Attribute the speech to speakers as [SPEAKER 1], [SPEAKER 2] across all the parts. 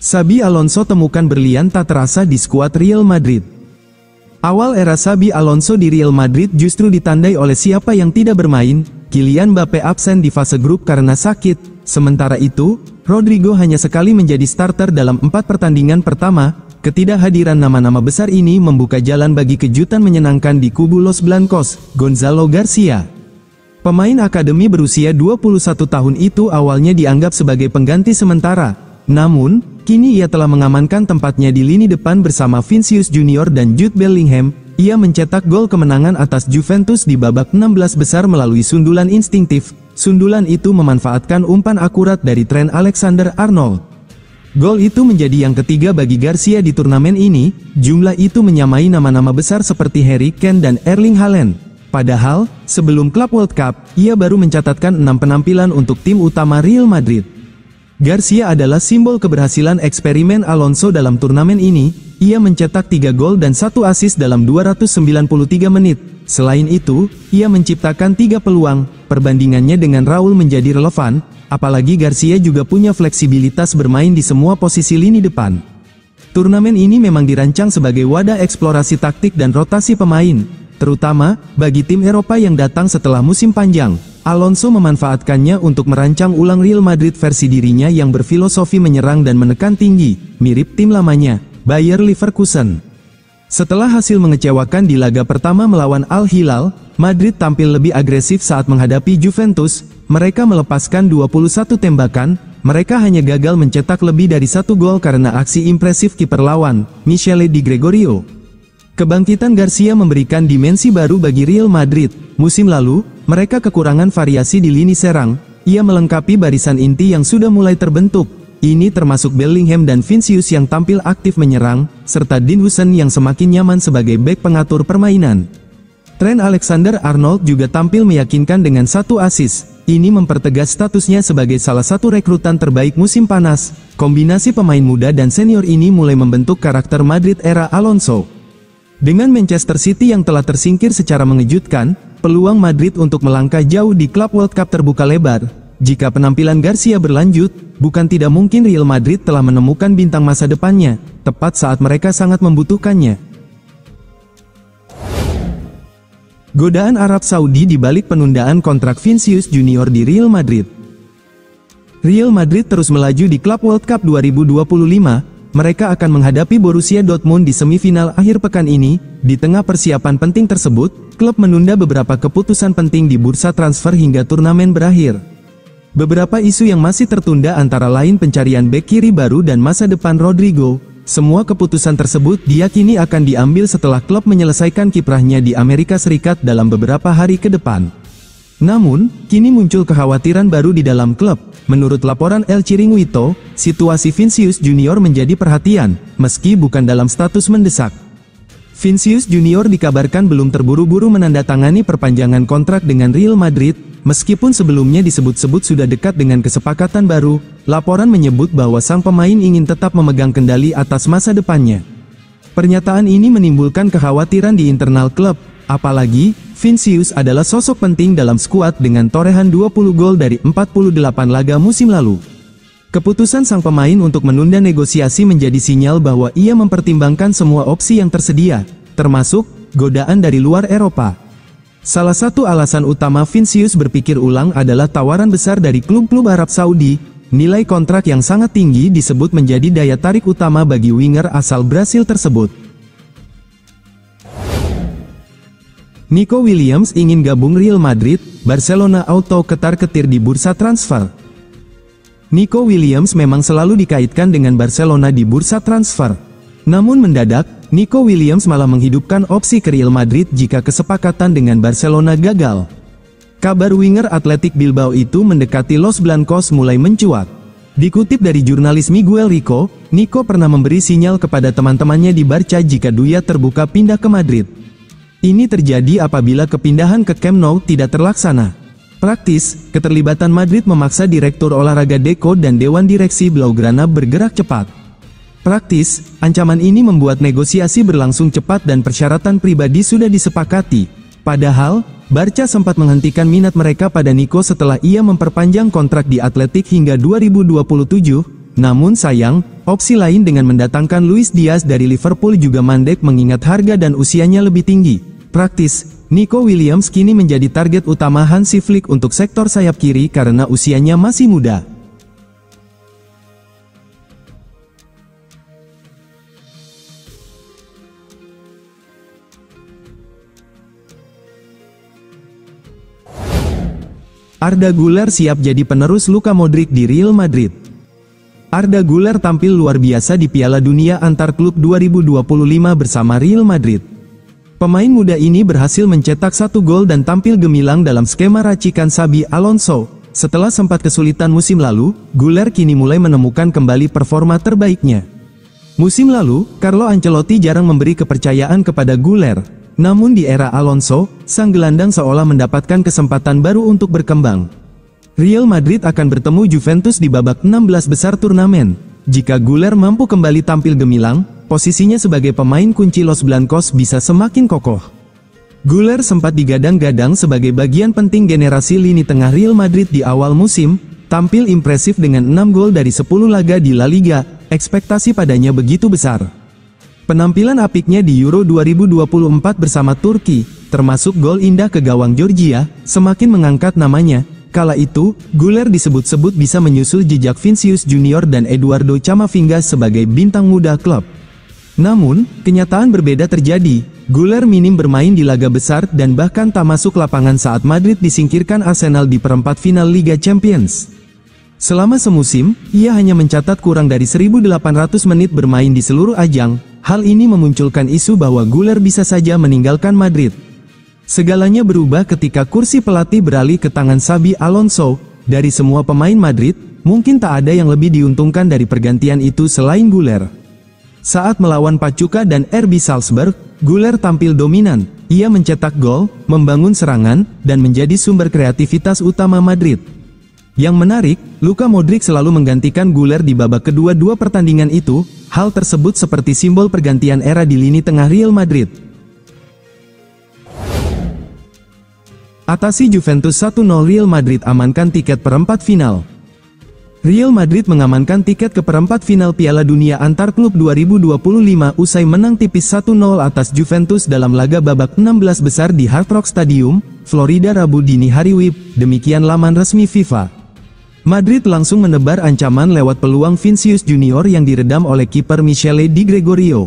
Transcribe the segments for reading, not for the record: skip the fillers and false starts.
[SPEAKER 1] Xabi Alonso temukan berlian tak terasa di skuad Real Madrid. Awal era Xabi Alonso di Real Madrid justru ditandai oleh siapa yang tidak bermain. Kylian Mbappe absen di fase grup karena sakit. Sementara itu, Rodrigo hanya sekali menjadi starter dalam 4 pertandingan pertama. Ketidakhadiran nama-nama besar ini membuka jalan bagi kejutan menyenangkan di kubu Los Blancos, Gonzalo Garcia. Pemain akademi berusia 21 tahun itu awalnya dianggap sebagai pengganti sementara. Namun, kini ia telah mengamankan tempatnya di lini depan bersama Vinicius Junior dan Jude Bellingham. Ia mencetak gol kemenangan atas Juventus di babak 16 besar melalui sundulan instingtif. Sundulan itu memanfaatkan umpan akurat dari Trent Alexander-Arnold. Gol itu menjadi yang ketiga bagi Garcia di turnamen ini. Jumlah itu menyamai nama-nama besar seperti Harry Kane dan Erling Haaland. Padahal, sebelum klub World Cup, ia baru mencatatkan 6 penampilan untuk tim utama Real Madrid. Garcia adalah simbol keberhasilan eksperimen Alonso dalam turnamen ini. Ia mencetak 3 gol dan 1 assist dalam 293 menit. Selain itu, ia menciptakan 3 peluang. Perbandingannya dengan Raul menjadi relevan, apalagi Garcia juga punya fleksibilitas bermain di semua posisi lini depan. Turnamen ini memang dirancang sebagai wadah eksplorasi taktik dan rotasi pemain, terutama bagi tim Eropa yang datang setelah musim panjang. Alonso memanfaatkannya untuk merancang ulang Real Madrid versi dirinya yang berfilosofi menyerang dan menekan tinggi, mirip tim lamanya, Bayer Leverkusen. Setelah hasil mengecewakan di laga pertama melawan Al Hilal, Madrid tampil lebih agresif saat menghadapi Juventus. Mereka melepaskan 21 tembakan, mereka hanya gagal mencetak lebih dari 1 gol karena aksi impresif kiper lawan, Michele Di Gregorio. Kebangkitan Garcia memberikan dimensi baru bagi Real Madrid. Musim lalu, mereka kekurangan variasi di lini serang. Ia melengkapi barisan inti yang sudah mulai terbentuk. Ini termasuk Bellingham dan Vinicius yang tampil aktif menyerang, serta Dean Huijsen yang semakin nyaman sebagai bek pengatur permainan. Trent Alexander-Arnold juga tampil meyakinkan dengan 1 assist. Ini mempertegas statusnya sebagai salah satu rekrutan terbaik musim panas. Kombinasi pemain muda dan senior ini mulai membentuk karakter Madrid era Alonso. Dengan Manchester City yang telah tersingkir secara mengejutkan, peluang Madrid untuk melangkah jauh di klub World Cup terbuka lebar. Jika penampilan Garcia berlanjut, bukan tidak mungkin Real Madrid telah menemukan bintang masa depannya, tepat saat mereka sangat membutuhkannya. Godaan Arab Saudi di balik penundaan kontrak Vinicius Junior di Real Madrid. Real Madrid terus melaju di klub World Cup 2025. Mereka akan menghadapi Borussia Dortmund di semifinal akhir pekan ini. Di tengah persiapan penting tersebut, klub menunda beberapa keputusan penting di bursa transfer hingga turnamen berakhir. Beberapa isu yang masih tertunda antara lain pencarian bek kiri baru dan masa depan Rodrigo. Semua keputusan tersebut diyakini akan diambil setelah klub menyelesaikan kiprahnya di Amerika Serikat dalam beberapa hari ke depan. Namun, kini muncul kekhawatiran baru di dalam klub. Menurut laporan El Chiringuito, situasi Vinicius Junior menjadi perhatian, meski bukan dalam status mendesak. Vinicius Junior dikabarkan belum terburu-buru menandatangani perpanjangan kontrak dengan Real Madrid, meskipun sebelumnya disebut-sebut sudah dekat dengan kesepakatan baru. Laporan menyebut bahwa sang pemain ingin tetap memegang kendali atas masa depannya. Pernyataan ini menimbulkan kekhawatiran di internal klub, apalagi Vinicius adalah sosok penting dalam skuad dengan torehan 20 gol dari 48 laga musim lalu. Keputusan sang pemain untuk menunda negosiasi menjadi sinyal bahwa ia mempertimbangkan semua opsi yang tersedia, termasuk godaan dari luar Eropa. Salah satu alasan utama Vinicius berpikir ulang adalah tawaran besar dari klub-klub Arab Saudi. Nilai kontrak yang sangat tinggi disebut menjadi daya tarik utama bagi winger asal Brasil tersebut. Nico Williams ingin gabung Real Madrid, Barcelona auto ketar-ketir di bursa transfer. Nico Williams memang selalu dikaitkan dengan Barcelona di bursa transfer. Namun mendadak, Nico Williams malah menghidupkan opsi ke Real Madrid jika kesepakatan dengan Barcelona gagal. Kabar winger Athletic Bilbao itu mendekati Los Blancos mulai mencuat. Dikutip dari jurnalis Miguel Rico, Nico pernah memberi sinyal kepada teman-temannya di Barca jika dia terbuka pindah ke Madrid. Ini terjadi apabila kepindahan ke Camp Nou tidak terlaksana. Praktis, keterlibatan Madrid memaksa Direktur Olahraga Deco dan Dewan Direksi Blaugrana bergerak cepat. Praktis, ancaman ini membuat negosiasi berlangsung cepat dan persyaratan pribadi sudah disepakati. Padahal, Barca sempat menghentikan minat mereka pada Nico setelah ia memperpanjang kontrak di Athletic hingga 2027. Namun sayang, opsi lain dengan mendatangkan Luis Diaz dari Liverpool juga mandek mengingat harga dan usianya lebih tinggi. Praktis, Nico Williams kini menjadi target utama Hansi Flick untuk sektor sayap kiri karena usianya masih muda. Arda Güler siap jadi penerus Luka Modric di Real Madrid. Arda Güler tampil luar biasa di Piala Dunia Antar Klub 2025 bersama Real Madrid. Pemain muda ini berhasil mencetak 1 gol dan tampil gemilang dalam skema racikan Xabi Alonso. Setelah sempat kesulitan musim lalu, Güler kini mulai menemukan kembali performa terbaiknya. Musim lalu, Carlo Ancelotti jarang memberi kepercayaan kepada Güler. Namun di era Alonso, sang gelandang seolah mendapatkan kesempatan baru untuk berkembang. Real Madrid akan bertemu Juventus di babak 16 besar turnamen. Jika Güler mampu kembali tampil gemilang, posisinya sebagai pemain kunci Los Blancos bisa semakin kokoh. Güler sempat digadang-gadang sebagai bagian penting generasi lini tengah Real Madrid di awal musim, tampil impresif dengan 6 gol dari 10 laga di La Liga, ekspektasi padanya begitu besar. Penampilan apiknya di Euro 2024 bersama Turki, termasuk gol indah ke gawang Georgia, semakin mengangkat namanya. Kala itu, Güler disebut-sebut bisa menyusul jejak Vinicius Junior dan Eduardo Camavinga sebagai bintang muda klub. Namun, kenyataan berbeda terjadi. Güler minim bermain di laga besar dan bahkan tak masuk lapangan saat Madrid disingkirkan Arsenal di perempat final Liga Champions. Selama semusim, ia hanya mencatat kurang dari 1.800 menit bermain di seluruh ajang. Hal ini memunculkan isu bahwa Güler bisa saja meninggalkan Madrid. Segalanya berubah ketika kursi pelatih beralih ke tangan Xabi Alonso. Dari semua pemain Madrid, mungkin tak ada yang lebih diuntungkan dari pergantian itu selain Güler. Saat melawan Pachuca dan RB Salzburg, Güler tampil dominan. Ia mencetak gol, membangun serangan, dan menjadi sumber kreativitas utama Madrid. Yang menarik, Luka Modric selalu menggantikan Güler di babak kedua-dua pertandingan itu. Hal tersebut seperti simbol pergantian era di lini tengah Real Madrid. Atasi Juventus 1-0. Real Madrid amankan tiket perempat final. Real Madrid mengamankan tiket ke perempat final Piala Dunia Antar Klub 2025 usai menang tipis 1-0 atas Juventus dalam laga babak 16 besar di Hard Rock Stadium, Florida Rabu dini hari WIB, demikian laman resmi FIFA. Madrid langsung menebar ancaman lewat peluang Vinicius Junior yang diredam oleh kiper Michele Di Gregorio.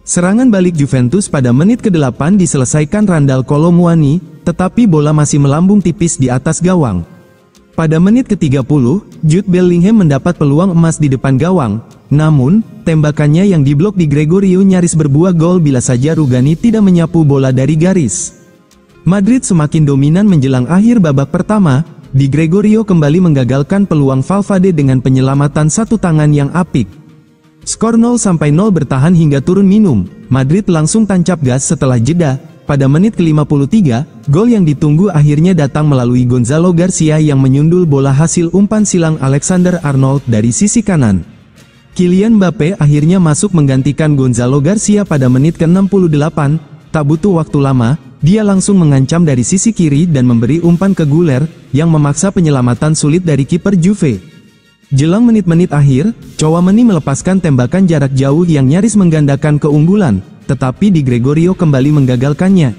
[SPEAKER 1] Serangan balik Juventus pada menit ke-8 diselesaikan Randal Kolo Muani, tetapi bola masih melambung tipis di atas gawang. Pada menit ke-30, Jude Bellingham mendapat peluang emas di depan gawang. Namun, tembakannya yang diblok Di Gregorio nyaris berbuah gol bila saja Rugani tidak menyapu bola dari garis. Madrid semakin dominan menjelang akhir babak pertama. Di Gregorio kembali menggagalkan peluang Valverde dengan penyelamatan satu tangan yang apik. Skor 0-0 bertahan hingga turun minum. Madrid langsung tancap gas setelah jeda. Pada menit ke-53, gol yang ditunggu akhirnya datang melalui Gonzalo Garcia yang menyundul bola hasil umpan silang Alexander Arnold dari sisi kanan. Kylian Mbappe akhirnya masuk menggantikan Gonzalo Garcia pada menit ke-68. Tak butuh waktu lama, dia langsung mengancam dari sisi kiri dan memberi umpan ke Güler, yang memaksa penyelamatan sulit dari kiper Juve. Jelang menit-menit akhir, Chouameni melepaskan tembakan jarak jauh yang nyaris menggandakan keunggulan, tetapi Di Gregorio kembali menggagalkannya.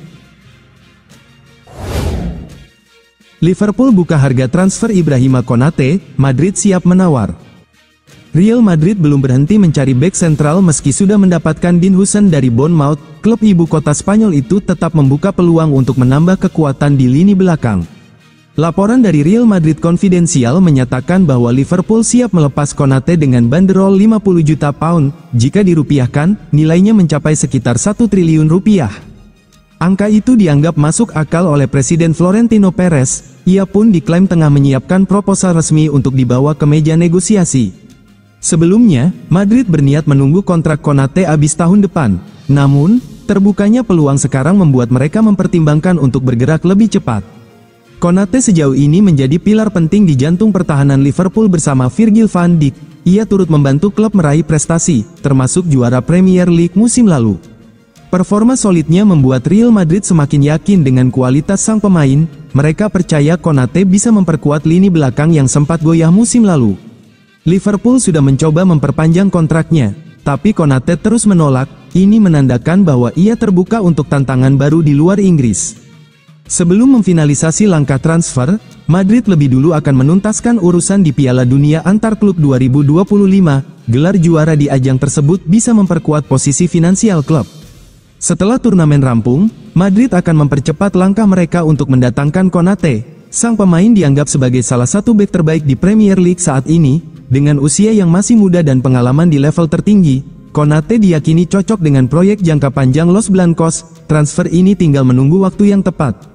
[SPEAKER 1] Liverpool buka harga transfer Ibrahima Konate, Madrid siap menawar. Real Madrid belum berhenti mencari bek sentral meski sudah mendapatkan Dean Huijsen dari Bournemouth. Klub ibu kota Spanyol itu tetap membuka peluang untuk menambah kekuatan di lini belakang. Laporan dari Real Madrid Konfidensial menyatakan bahwa Liverpool siap melepas Konate dengan banderol 50 juta pound, jika dirupiahkan, nilainya mencapai sekitar 1 triliun rupiah. Angka itu dianggap masuk akal oleh Presiden Florentino Perez. Ia pun diklaim tengah menyiapkan proposal resmi untuk dibawa ke meja negosiasi. Sebelumnya, Madrid berniat menunggu kontrak Konate habis tahun depan. Namun, terbukanya peluang sekarang membuat mereka mempertimbangkan untuk bergerak lebih cepat. Konate sejauh ini menjadi pilar penting di jantung pertahanan Liverpool bersama Virgil van Dijk. Ia turut membantu klub meraih prestasi, termasuk juara Premier League musim lalu. Performa solidnya membuat Real Madrid semakin yakin dengan kualitas sang pemain. Mereka percaya Konate bisa memperkuat lini belakang yang sempat goyah musim lalu. Liverpool sudah mencoba memperpanjang kontraknya, tapi Konate terus menolak. Ini menandakan bahwa ia terbuka untuk tantangan baru di luar Inggris. Sebelum memfinalisasi langkah transfer, Madrid lebih dulu akan menuntaskan urusan di Piala Dunia Antar Klub 2025. Gelar juara di ajang tersebut bisa memperkuat posisi finansial klub. Setelah turnamen rampung, Madrid akan mempercepat langkah mereka untuk mendatangkan Konate. Sang pemain dianggap sebagai salah satu bek terbaik di Premier League saat ini. Dengan usia yang masih muda dan pengalaman di level tertinggi, Konate diyakini cocok dengan proyek jangka panjang Los Blancos. Transfer ini tinggal menunggu waktu yang tepat.